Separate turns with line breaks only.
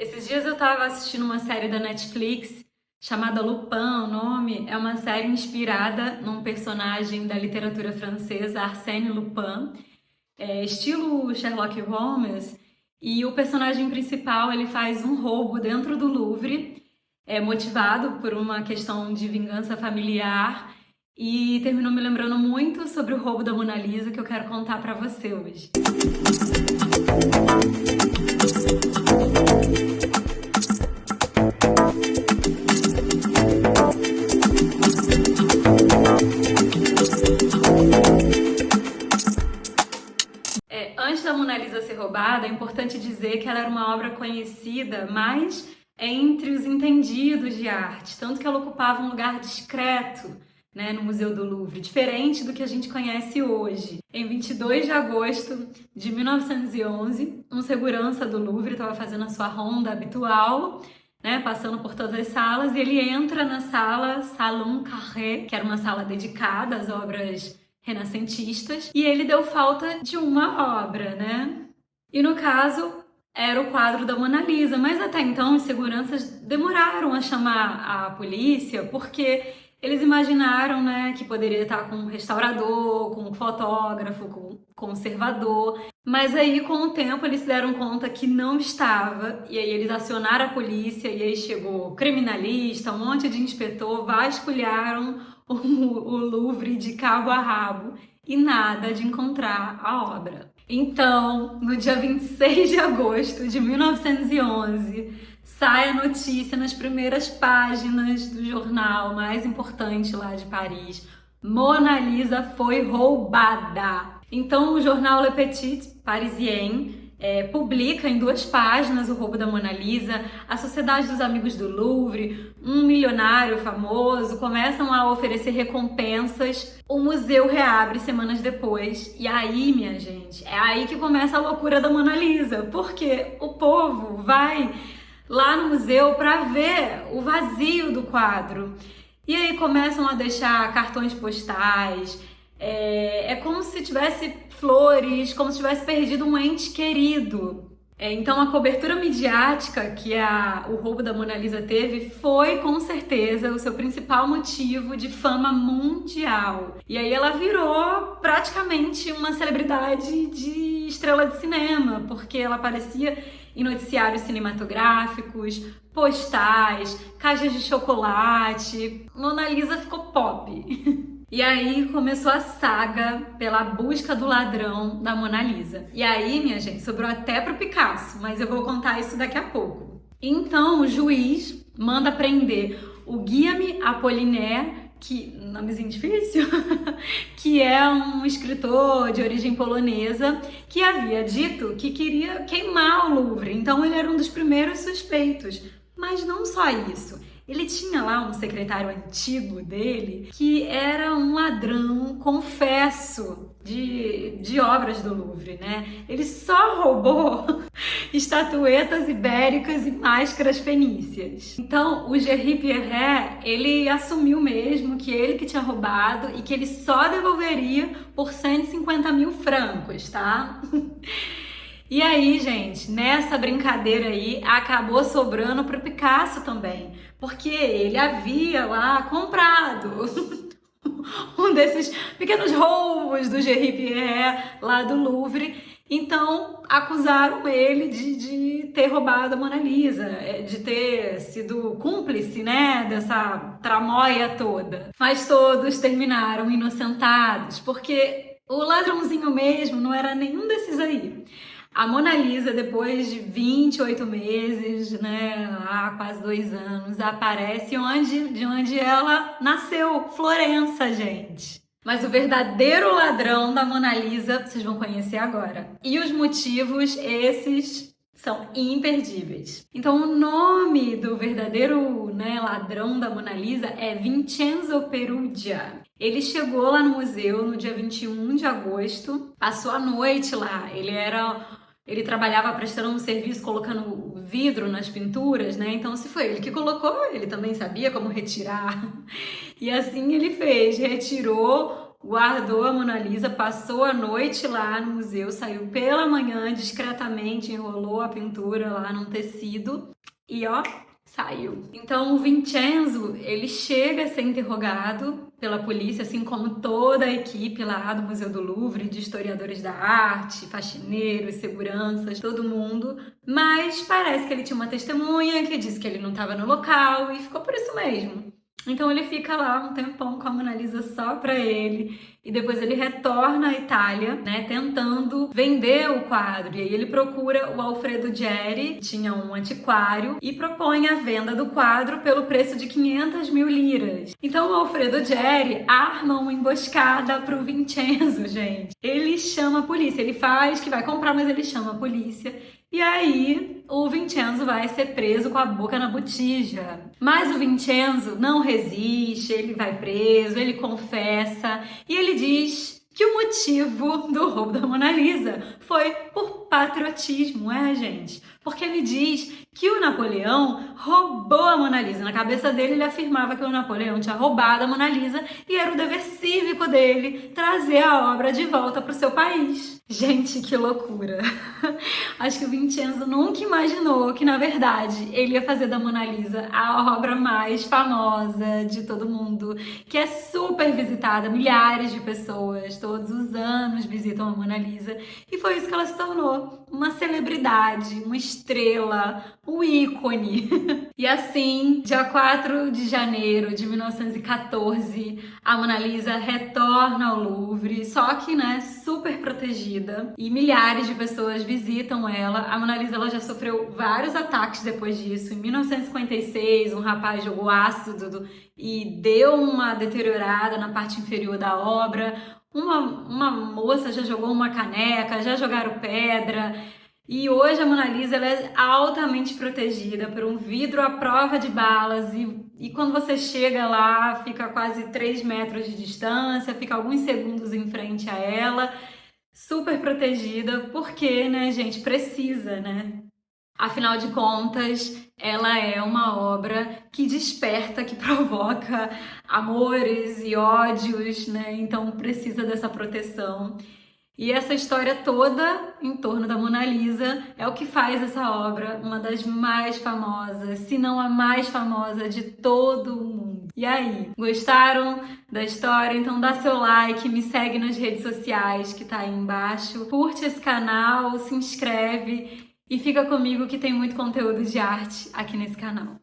Esses dias eu tava assistindo uma série da Netflix chamada Lupin, o nome. É uma série inspirada num personagem da literatura francesa, Arsène Lupin, estilo Sherlock Holmes. E o personagem principal, ele faz um roubo dentro do Louvre, motivado por uma questão de vingança familiar. E terminou me lembrando muito sobre o roubo da Mona Lisa, que eu quero contar pra você hoje. Antes da Mona Lisa ser roubada, é importante dizer que ela era uma obra conhecida mais entre os entendidos de arte, tanto que ela ocupava um lugar discreto, né, no Museu do Louvre, diferente do que a gente conhece hoje. Em 22 de agosto de 1911, um segurança do Louvre estava fazendo a sua ronda habitual, né, passando por todas as salas, e ele entra na sala Salon Carré, que era uma sala dedicada às obras renascentistas, e ele deu falta de uma obra, né? E no caso, era o quadro da Mona Lisa, mas até então os seguranças demoraram a chamar a polícia porque eles imaginaram, né, que poderia estar com um restaurador, com um fotógrafo, com um conservador, mas aí com o tempo eles se deram conta que não estava, e aí eles acionaram a polícia, e aí chegou criminalista, um monte de inspetor, vasculharam o Louvre de cabo a rabo e nada de encontrar a obra. Então, no dia 26 de agosto de 1911, sai a notícia nas primeiras páginas do jornal mais importante lá de Paris: Mona Lisa foi roubada. Então, o jornal Le Petit Parisien publica em 2 páginas o roubo da Mona Lisa. A Sociedade dos Amigos do Louvre, um milionário famoso, começam a oferecer recompensas. O museu reabre semanas depois. E aí, minha gente, é aí que começa a loucura da Mona Lisa, porque o povo vai lá no museu para ver o vazio do quadro. E aí começam a deixar cartões postais. É como se tivesse flores, como se tivesse perdido um ente querido. Então a cobertura midiática que o roubo da Mona Lisa teve foi, com certeza, o seu principal motivo de fama mundial. E aí ela virou praticamente uma celebridade de estrela de cinema, porque ela aparecia em noticiários cinematográficos, postais, caixas de chocolate. Mona Lisa ficou pop. E aí começou a saga pela busca do ladrão da Mona Lisa. E aí, minha gente, sobrou até pro Picasso, mas eu vou contar isso daqui a pouco. Então o juiz manda prender o Guillaume Apollinaire, que nomezinho difícil, que é um escritor de origem polonesa, que havia dito que queria queimar o Louvre. Então ele era um dos primeiros suspeitos. Mas não só isso. Ele tinha lá um secretário antigo dele que era um ladrão, confesso, de obras do Louvre, né? Ele só roubou estatuetas ibéricas e máscaras fenícias. Então, o Gerry Pierret, ele assumiu mesmo que ele que tinha roubado e que ele só devolveria por 150 mil francos, tá? E aí, gente, nessa brincadeira aí, acabou sobrando pro Picasso também, porque ele havia lá comprado um desses pequenos roubos do Gerry Pierret lá do Louvre. Então, acusaram ele de ter roubado a Mona Lisa, de ter sido cúmplice, né, dessa tramóia toda. Mas todos terminaram inocentados, porque o ladrãozinho mesmo não era nenhum desses aí. A Mona Lisa, depois de 28 meses, né, há quase 2 anos, aparece de onde ela nasceu, Florença, gente. Mas o verdadeiro ladrão da Mona Lisa vocês vão conhecer agora. E os motivos, esses são imperdíveis. Então o nome do verdadeiro, né, ladrão da Mona Lisa é Vincenzo Perugia. Ele chegou lá no museu no dia 21 de agosto, passou a noite lá. Ele trabalhava prestando um serviço, colocando vidro nas pinturas, né? Então, se foi ele que colocou, ele também sabia como retirar. E assim ele fez, retirou guardou a Mona Lisa, passou a noite lá no museu, saiu pela manhã discretamente, enrolou a pintura lá num tecido e ó, saiu. Então o Vincenzo, ele chega a ser interrogado pela polícia, assim como toda a equipe lá do Museu do Louvre, de historiadores da arte, faxineiros, seguranças, todo mundo, mas parece que ele tinha uma testemunha que disse que ele não estava no local e ficou por isso mesmo. Então ele fica lá um tempão com a Mona Lisa só pra ele e depois ele retorna à Itália, né, tentando vender o quadro. E aí ele procura o Alfredo Geri, tinha um antiquário, e propõe a venda do quadro pelo preço de 500 mil liras. Então o Alfredo Geri arma uma emboscada pro Vincenzo, gente. Ele chama a polícia, ele faz que vai comprar, mas ele chama a polícia. E aí, o Vincenzo vai ser preso com a boca na botija. Mas o Vincenzo não resiste, ele vai preso, ele confessa e ele diz que o motivo do roubo da Mona Lisa foi por patriotismo, gente? Porque ele diz que o Napoleão roubou a Mona Lisa. Na cabeça dele, ele afirmava que o Napoleão tinha roubado a Mona Lisa e era o dever cívico dele trazer a obra de volta para o seu país. Gente, que loucura! Acho que o Vincenzo nunca imaginou que, na verdade, ele ia fazer da Mona Lisa a obra mais famosa de todo mundo, que é super visitada, milhares de pessoas todos os anos visitam a Mona Lisa, e foi isso que ela se tornou, uma celebridade, uma estrela, um ícone. E assim, dia 4 de janeiro de 1914, a Mona Lisa retorna ao Louvre, só que, né, super protegida, e milhares de pessoas visitam ela. A Mona Lisa, ela já sofreu vários ataques depois disso. Em 1956, um rapaz jogou ácido e deu uma deteriorada na parte inferior da obra. Uma moça já jogou uma caneca, já jogaram pedra. E hoje a Mona Lisa, ela é altamente protegida por um vidro à prova de balas e quando você chega lá, fica a quase 3 metros de distância, fica alguns segundos em frente a ela, super protegida, porque, né, gente, precisa, né? Afinal de contas, ela é uma obra que desperta, que provoca amores e ódios, né? Então precisa dessa proteção. E essa história toda em torno da Mona Lisa é o que faz essa obra uma das mais famosas, se não a mais famosa de todo o mundo. E aí, gostaram da história? Então dá seu like, me segue nas redes sociais que tá aí embaixo, curte esse canal, se inscreve e fica comigo que tem muito conteúdo de arte aqui nesse canal.